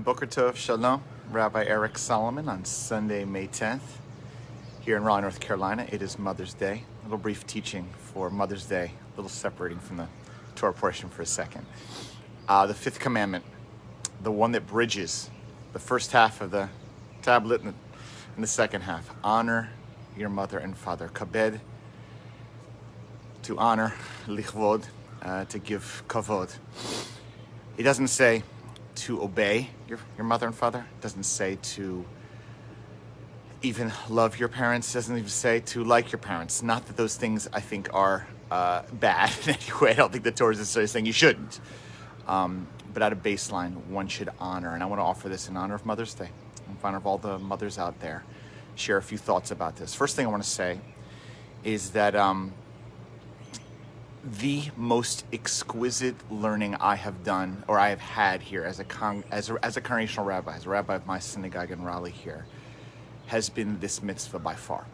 Boker Tov Shalom, Rabbi Eric Solomon on Sunday, May 10th, here in Raleigh, North Carolina. It is Mother's Day. A little brief teaching for Mother's Day, a little separating from the Torah portion for a second. The fifth commandment, the one that bridges the first half of the tablet and the second half. Honor your mother and father. Kabed, to honor, lichvod, to give kavod. It doesn't say to obey your mother and father. It doesn't say to even love your parents. It doesn't even say to like your parents. Not that those things, I think, are bad in any way. I don't think the Torah is necessarily saying you shouldn't. But at a baseline, one should honor. And I want to offer this in honor of Mother's Day, in honor of all the mothers out there. Share a few thoughts about this. First thing I want to say is that the most exquisite learning I have done, or I have had here as a congregational rabbi, as a rabbi of my synagogue in Raleigh here, has been this mitzvah by far.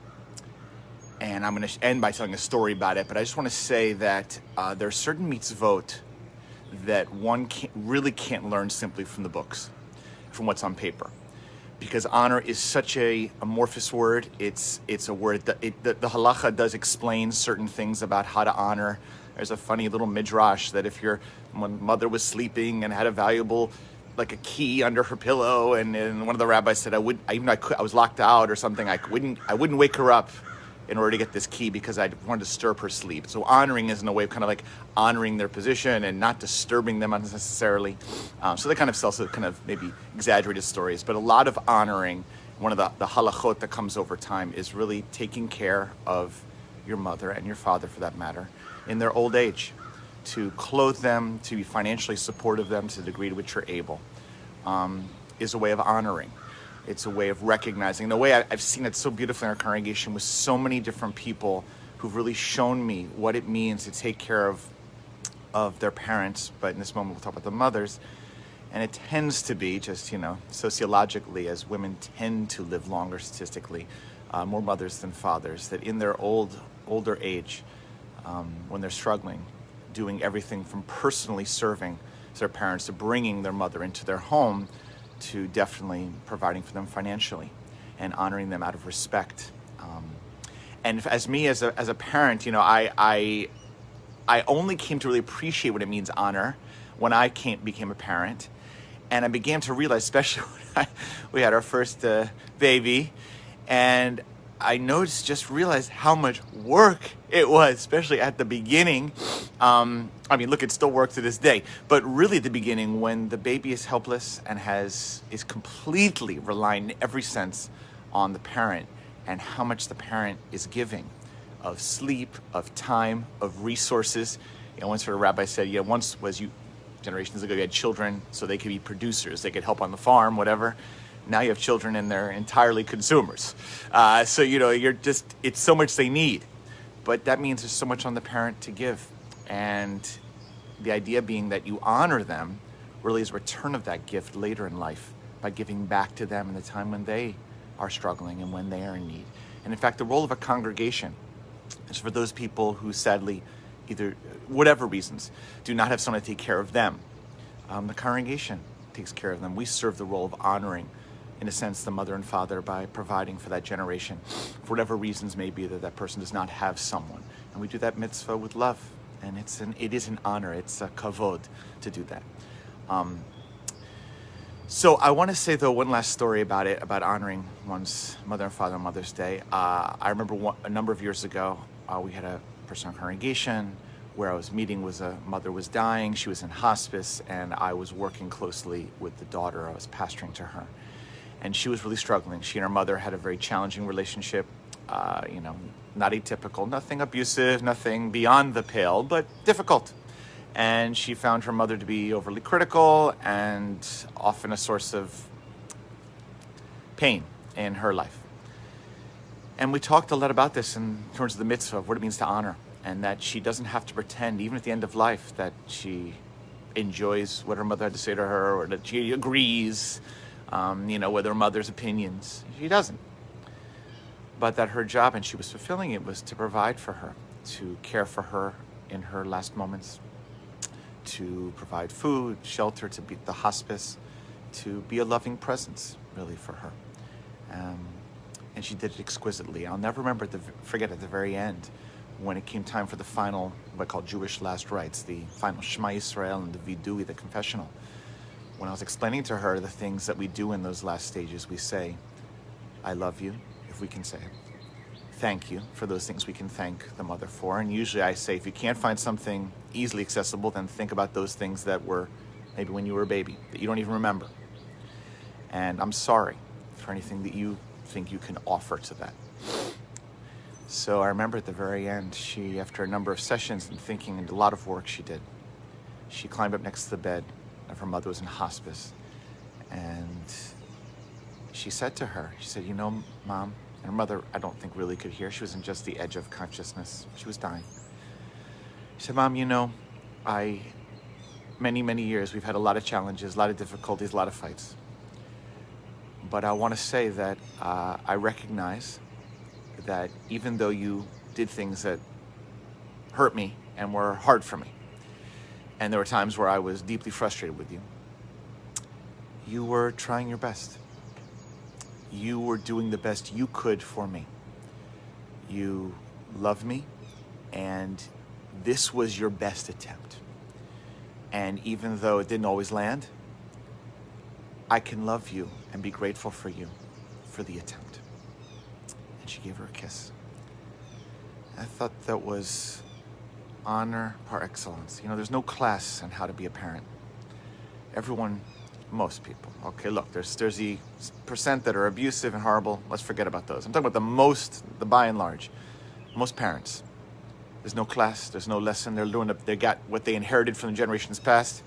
And I'm going to end by telling a story about it, but I just want to say that there are certain mitzvot that one really can't learn simply from the books, from what's on paper. Because honor is such a amorphous word. It's a word that the halacha does explain certain things about how to honor. There's a funny little midrash that when mother was sleeping and had a valuable, like a key under her pillow, and one of the rabbis said I was locked out or something, I wouldn't wake her up in order to get this key because I wanted to disturb her sleep. So honoring is in a way of kind of like honoring their position and not disturbing them unnecessarily. So they kind of tell kind of maybe exaggerated stories, but a lot of honoring, one of the halachot that comes over time, is really taking care of your mother and your father, for that matter, in their old age, to clothe them, to be financially supportive of them to the degree to which you're able, is a way of honoring. It's a way of recognizing. The way I've seen it so beautifully in our congregation with so many different people who've really shown me what it means to take care of their parents, but in this moment we'll talk about the mothers. And it tends to be just, sociologically, as women tend to live longer statistically, more mothers than fathers, that in their older age, when they're struggling, doing everything from personally serving their parents to bringing their mother into their home to definitely providing for them financially and honoring them out of respect. And as a parent, I only came to really appreciate what it means honor when I became a parent. And I began to realize, especially when we had our first baby, and I realized how much work it was, especially at the beginning. Look, it's still work to this day, but really at the beginning when the baby is helpless and is completely relying in every sense on the parent, and how much the parent is giving of sleep, of time, of resources. Once a rabbi said, generations ago, you had children so they could be producers, they could help on the farm, whatever. Now you have children and they're entirely consumers. It's so much they need. But that means there's so much on the parent to give. And the idea being that you honor them really is a return of that gift later in life by giving back to them in the time when they are struggling and when they are in need. And in fact, the role of a congregation is for those people who sadly, either whatever reasons, do not have someone to take care of them. The congregation takes care of them. We serve the role of honoring, in a sense, the mother and father by providing for that generation, for whatever reasons may be that person does not have someone. And we do that mitzvah with love. And it is an honor, it's a kavod to do that. So I want to say, though, one last story about honoring one's mother and father on Mother's Day. I remember a number of years ago, we had a person in our congregation where I was meeting a mother was dying, she was in hospice, and I was working closely with the daughter. I was pastoring to her. And she was really struggling. She and her mother had a very challenging relationship, not atypical, nothing abusive, nothing beyond the pale, but difficult. And she found her mother to be overly critical and often a source of pain in her life. And we talked a lot about this in terms of the mitzvah, of what it means to honor, and that she doesn't have to pretend, even at the end of life, that she enjoys what her mother had to say to her, or that she agrees with her mother's opinions. She doesn't. But that her job, and she was fulfilling it, was to provide for her, to care for her in her last moments, to provide food, shelter, to be at the hospice, to be a loving presence, really, for her. And she did it exquisitely. I'll never forget at the very end, when it came time for the final, what I call Jewish last rites, the final Shema Yisrael and the Vidui, the confessional. When I was explaining to her the things that we do in those last stages, we say, I love you, if we can say it. Thank you for those things we can thank the mother for. And usually I say, if you can't find something easily accessible, then think about those things that were maybe when you were a baby, that you don't even remember. And I'm sorry for anything that you think you can offer to that. So I remember at the very end, she, after a number of sessions and thinking and a lot of work she did, she climbed up next to the bed of her mother, was in hospice. And she said to her, she said, you know, Mom, and her mother, I don't think really could hear. She was in just the edge of consciousness. She was dying. She said, Mom, you know, many years, we've had a lot of challenges, a lot of difficulties, a lot of fights. But I want to say that I recognize that even though you did things that hurt me and were hard for me, and there were times where I was deeply frustrated with you, you were trying your best. You were doing the best you could for me. You loved me, and this was your best attempt. And even though it didn't always land, I can love you and be grateful for you for the attempt. And she gave her a kiss. I thought that was honor par excellence. You know, there's no class on how to be a parent. Everyone, most people. Okay, look, there's the percent that are abusive and horrible. Let's forget about those. I'm talking about the by and large, most parents. There's no class, there's no lesson. They got what they inherited from the generations past,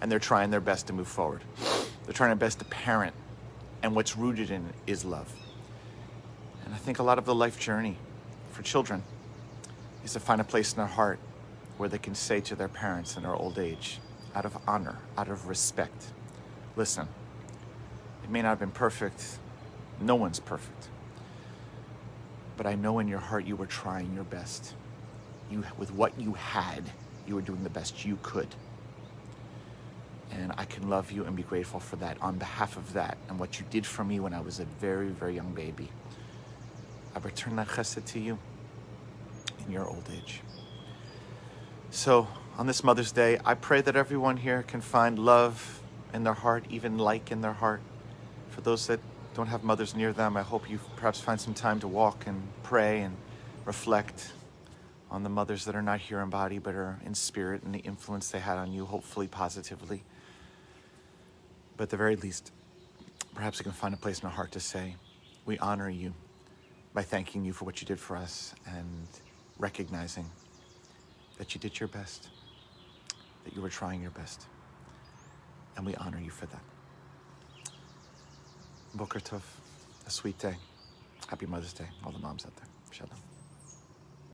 and they're trying their best to move forward. They're trying their best to parent, and what's rooted in it is love. And I think a lot of the life journey for children is to find a place in their heart where they can say to their parents in their old age, out of honor, out of respect, listen, it may not have been perfect. No one's perfect. But I know in your heart you were trying your best. With what you had, you were doing the best you could. And I can love you and be grateful for that. On behalf of that and what you did for me when I was a very, very young baby, I return that chesed to you in your old age. So on this Mother's Day, I pray that everyone here can find love in their heart, even like in their heart. For those that don't have mothers near them, I hope you perhaps find some time to walk and pray and reflect on the mothers that are not here in body but are in spirit and the influence they had on you, hopefully positively. But at the very least, perhaps you can find a place in our heart to say, we honor you by thanking you for what you did for us and recognizing that you did your best, that you were trying your best. And we honor you for that. Boker Tov, a sweet day. Happy Mother's Day, all the moms out there. Shalom.